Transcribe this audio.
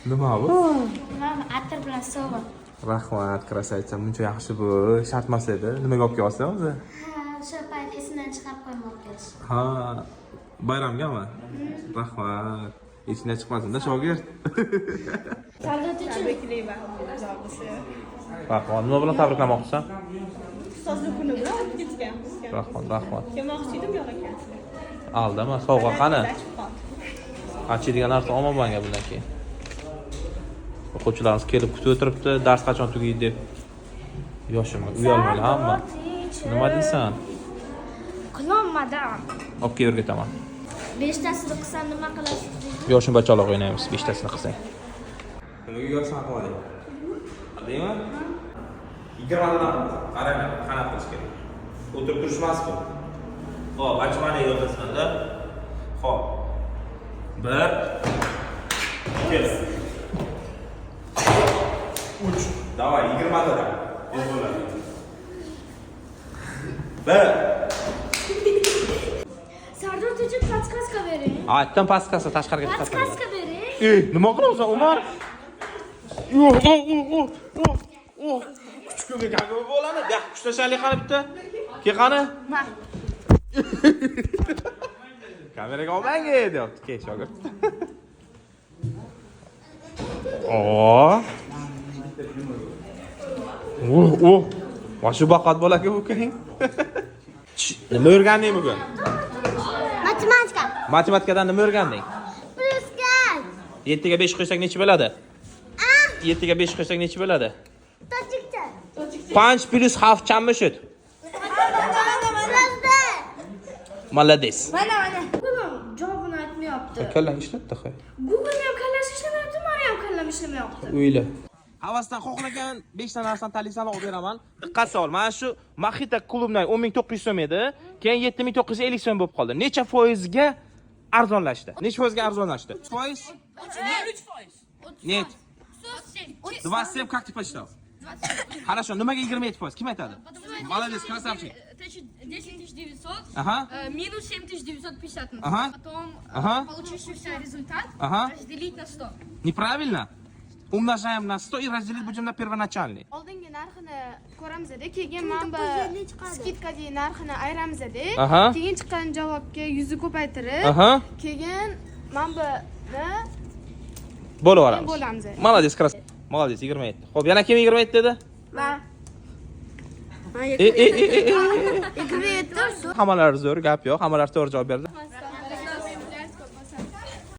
Nima bu? Mana atir bilan sovg'a. Rahmat, krasavitsa. Buncha yaxshi bu. Shart emas edi. Nimaga olib kelyapsan o'zi? Ha, o'sha payt esimdan chiqarib qo'ymoqchish. Ha, bayramgami? Rahmat. Esidan chiqmasin-da, shogird. Soldat uchun Tabriklayman uzoq bo'lsa. Rahmat. Nima bilan tabriklamoqchisan? Ustozlik kuni bilan olib ketgan. Rahmat. Kelmoqchi edim yo'q ekan. Aldama, sovg'a qani? Ochib qoldi. Achiydigan narsa olmam menga bundan keyin. O'quvchilarimiz kelib kutib o'tiribdi, dars qachon tugaydi deb. Yoshimga uyalmaylar hamma. Nima deysan? qilolmadim. Olib kelib o'rgataman. 5tasini qilsam nima qilasiz? Yoshim bachaloq o'ynaymiz 5tasini qilsang. Nimaga yo'qsan qiling? Qildingmi? 20 dan qarang, qanaqa qilish kerak? O'tirib turish emas-ku. Xo'p, ochmani yo'qasanda. Xo'p. 1 2 3 Давай, 20 dan. Tez bo'ladi. 1 Sardor uchun podskaska bering. Aytdim pastkasi tashqariga chiqarib. Podskaska bering. Nima qilyapsan, Umar? Kuchukka kaga bo'ladi. Da, kuchlashaylik qani bitta. Kel qani? Mana. Kameraga olmang deyapti. Kel shogird. Oo. Vashu baqat bo'lar-ku ukang. Nima o'rganding bugun? Matematika. Matematikadan nima o'rganding? Plyuska. 7 ga 5 qo'ysak necha bo'ladi? 7 ga 5 qo'ysak necha bo'ladi? Tochikcha. 5 plus half chammi shut. Молодец. Mana. Google javobini aytmayapti. Kallang ishlatdi, xo'y. Google ham kallasi ishlamayapti, meni ham kallam ishlamayapti. O'yla. Havasdan xohlagan 5 ta narsani tanlaysan, olib beraman. Diqqat sol. Mana shu Maxita klubdan 10900 so'm edi, keyin 7950 so'm bo'lib qoldi. Necha foizga arzonlashdi? Necha foizga arzonlashdi? Foiz? 3%. Net. 27 как ты посчитал? Хорошо, nimaga 27%? Kim aytadi? Молодец, красавчик. 10900, Ага. минус 7950. Ага. Потом Ага. получившийся результат Ага. разделить на 100. Неправильно. Умножаем на 100 и разделить будем на первоначальный. Oldingi narxini ko'ramiz edi, keyin mana bu skidkadagi narxini ayiramiz edi. Aha. Keyin chiqqan javobga 100 ko'paytirib, Aha. keyin mana buni Bo'laveramiz. bo'lamiz. Молодец, красавчик. Молодец, 27. Xo'p, yana kim 27 dedi? Va 27. Hammalari zo'r, gap yo'q. Hammalari to'g'ri javob berdi.